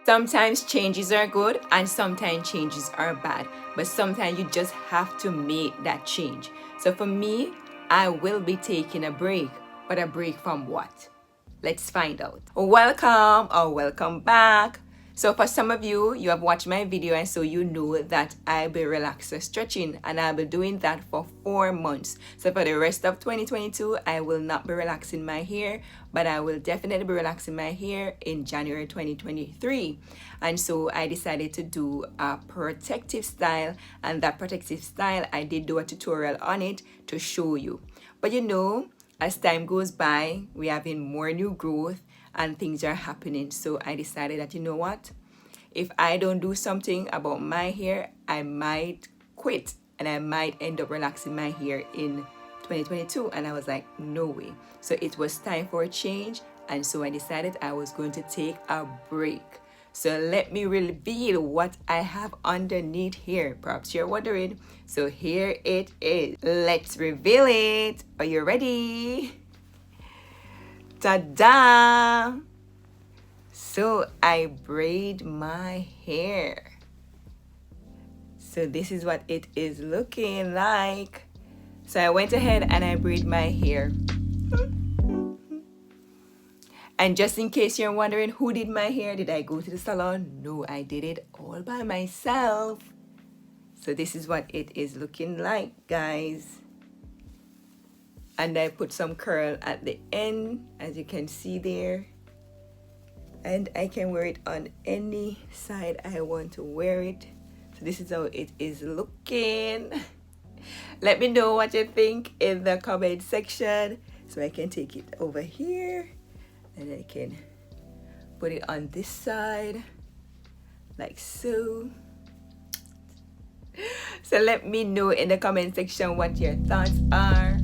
Sometimes changes are good and sometimes changes are bad, but sometimes you just have to make that change. So for me, I will be taking a break, but a break from what? Let's find out. Welcome or welcome back. So for some of you, you have watched my video and so you know that I'll be relaxer stretching and I'll be doing that for 4 months. So for the rest of 2022, I will not be relaxing my hair, but I will definitely be relaxing my hair in January 2023. And so I decided to do a protective style, and that protective style, I did do a tutorial on it to show you. But you know, as time goes by, we're having more new growth and things are happening. So I decided that, you know what? If I don't do something about my hair, I might quit and I might end up relaxing my hair in 2022. And I was like, no way. So it was time for a change. And so I decided I was going to take a break. So let me reveal what I have underneath here. Perhaps you're wondering. So here it is. Let's reveal it. Are you ready? Ta-da! So I braid my hair. So this is what it is looking like. So I went ahead and I braid my hair. And just in case you're wondering who did my hair, did I go to the salon? No, I did it all by myself. So this is what it is looking like, guys. And I put some curl at the end, as you can see there. And I can wear it on any side I want to wear it. So this is how it is looking. Let me know what you think in the comment section so I can take it over here. And I can put it on this side, like so. So let me know in the comment section what your thoughts are.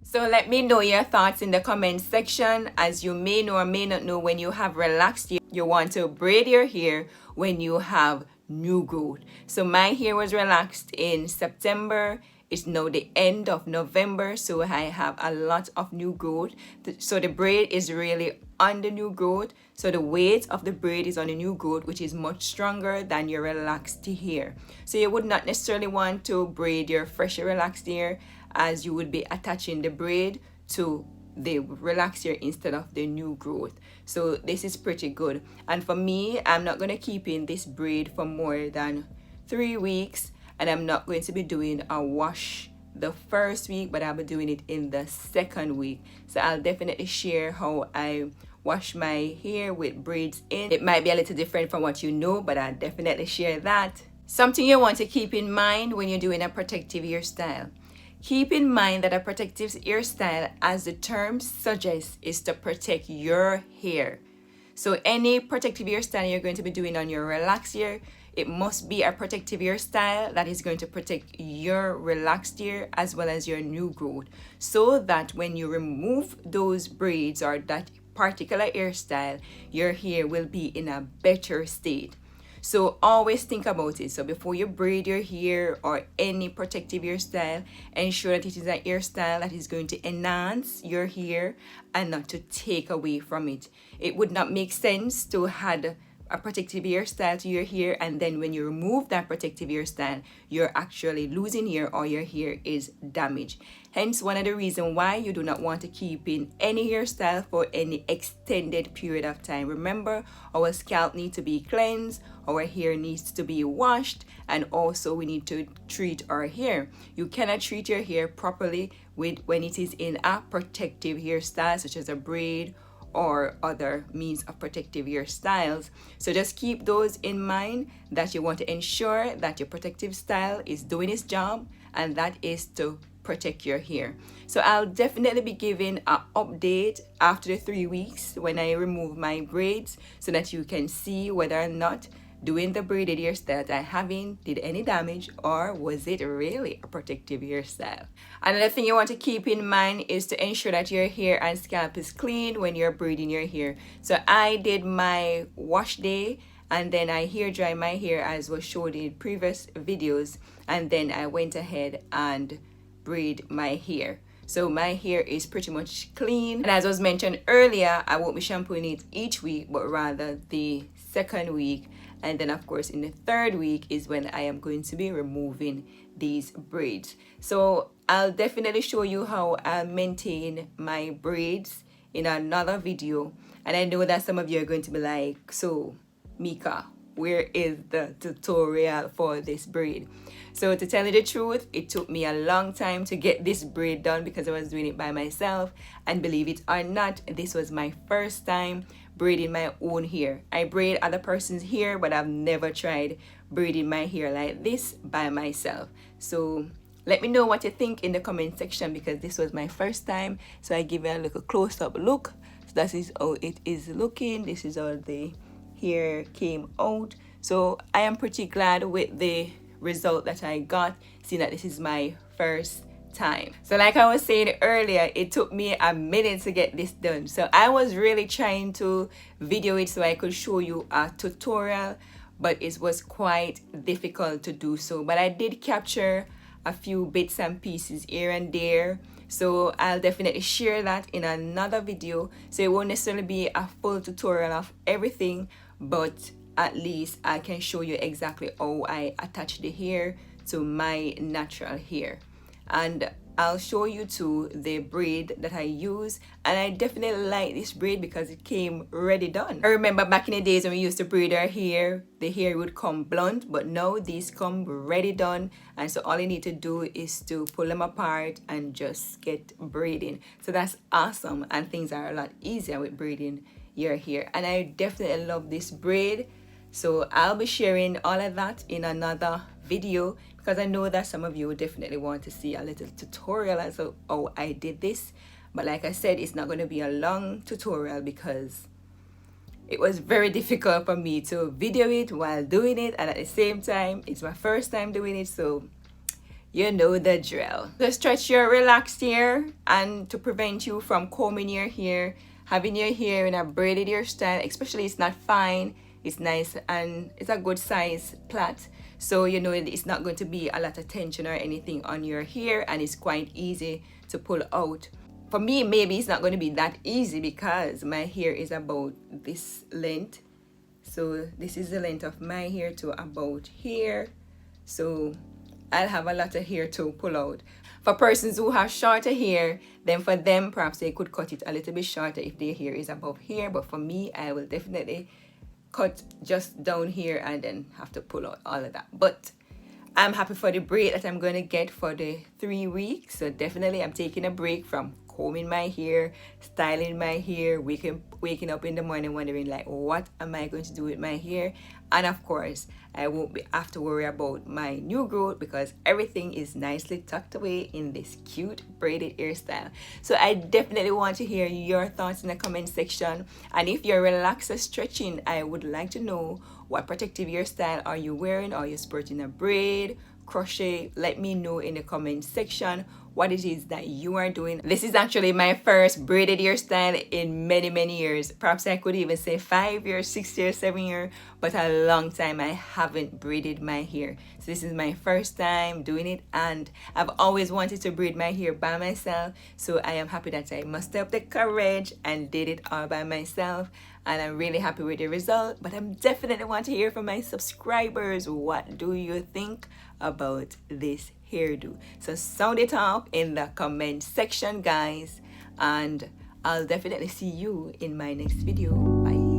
So let me know your thoughts in the comment section. As you may know or may not know, when you have relaxed hair, you want to braid your hair when you have new growth. So my hair was relaxed in September. It's now the end of November, so I have a lot of new growth. So the braid is really on the new growth. So the weight of the braid is on the new growth, which is much stronger than your relaxed hair. So you would not necessarily want to braid your freshly relaxed hair, as you would be attaching the braid to the relaxed hair instead of the new growth. So this is pretty good. And for me, I'm not going to keep in this braid for more than 3 weeks. And I'm not going to be doing a wash the first week, but I'll be doing it in the second week. So I'll definitely share how I wash my hair with braids in. It might be a little different from what you know, but I'll definitely share that. Something you want to keep in mind when you're doing a protective hairstyle. Keep in mind that a protective hairstyle, as the term suggests, is to protect your hair. So any protective hairstyle you're going to be doing on your relaxed hair, it must be a protective hairstyle that is going to protect your relaxed hair as well as your new growth, so that when you remove those braids or that particular hairstyle, your hair will be in a better state. So always think about it. So before you braid your hair or any protective hairstyle, ensure that it is a hairstyle that is going to enhance your hair and not to take away from it. It would not make sense to add a protective hairstyle to your hair, and then when you remove that protective hairstyle, you're actually losing hair or your hair is damaged. Hence, one of the reasons why you do not want to keep in any hairstyle for any extended period of time. Remember, our scalp needs to be cleansed, our hair needs to be washed, and also we need to treat our hair. You cannot treat your hair properly when it is in a protective hairstyle, such as a braid or other means of protective hairstyles. So just keep those in mind, that you want to ensure that your protective style is doing its job, and that is to protect your hair. So I'll definitely be giving an update after the 3 weeks when I remove my braids, so that you can see whether or not doing the braided hairstyle that I haven't did any damage, or was it really a protective hairstyle? Another thing you want to keep in mind is to ensure that your hair and scalp is clean when you're braiding your hair. So I did my wash day, and then I hair dry my hair as was showed in previous videos, and then I went ahead and braid my hair. So my hair is pretty much clean, and as was mentioned earlier, I won't be shampooing it each week, but rather the second week. And then of course in the third week is when I am going to be removing these braids. So I'll definitely show you how I maintain my braids in another video. And I know that some of you are going to be like, so Mika, where is the tutorial for this braid? So to tell you the truth, it took me a long time to get this braid done because I was doing it by myself, and believe it or not, this was my first time braiding my own hair. I braid other person's hair, but I've never tried braiding my hair like this by myself. So let me know what you think in the comment section, because this was my first time. So I give you a little close-up look. So that is how it is looking. This is how the hair came out. So I am pretty glad with the result that I got, seeing that this is my first time. So like I was saying earlier, it took me a minute to get this done. So I was really trying to video it so I could show you a tutorial, but it was quite difficult to do so. But I did capture a few bits and pieces here and there, so I'll definitely share that in another video. So it won't necessarily be a full tutorial of everything, but at least I can show you exactly how I attach the hair to my natural hair. And I'll show you too the braid that I use, and I definitely like this braid because it came ready done. I remember back in the days when we used to braid our hair, the hair would come blunt, but now these come ready done, and so all you need to do is to pull them apart and just get braiding. So that's awesome, and things are a lot easier with braiding your hair. And I definitely love this braid, so I'll be sharing all of that in another video, because I know that some of you definitely want to see a little tutorial as to how I did this. But like I said, it's not going to be a long tutorial because it was very difficult for me to video it while doing it, and at the same time it's my first time doing it, so you know the drill. To stretch your relaxed hair and to prevent you from combing your hair, having your hair in a braided hairstyle, especially it's not fine, it's nice and it's a good size plait, so you know it's not going to be a lot of tension or anything on your hair, and it's quite easy to pull out. For me, maybe it's not going to be that easy because my hair is about this length, so this is the length of my hair to about here, so I'll have a lot of hair to pull out. For persons who have shorter hair, then for them perhaps they could cut it a little bit shorter if their hair is above here, but for me, I will definitely cut just down here and then have to pull out all of that. But I'm happy for the braid that I'm going to get for the 3 weeks. So definitely I'm taking a break from combing my hair, styling my hair, waking up in the morning wondering like, what am I going to do with my hair? And of course, I won't have to worry about my new growth because everything is nicely tucked away in this cute braided hairstyle. So I definitely want to hear your thoughts in the comment section. And if you're relaxed or stretching, I would like to know what protective hairstyle are you wearing? Are you sporting a braid, crochet? Let me know in the comment section what it is that you are doing. This is actually my first braided hairstyle in many years. Perhaps I could even say 5 years, 6 years, 7 years, but a long time I haven't braided my hair. So this is my first time doing it, and I've always wanted to braid my hair by myself. So I am happy that I mustered up the courage and did it all by myself. And I'm really happy with the result, but I definitely want to hear from my subscribers. What do you think about this hairdo? So sound it off in the comment section, guys, and I'll definitely see you in my next video. Bye.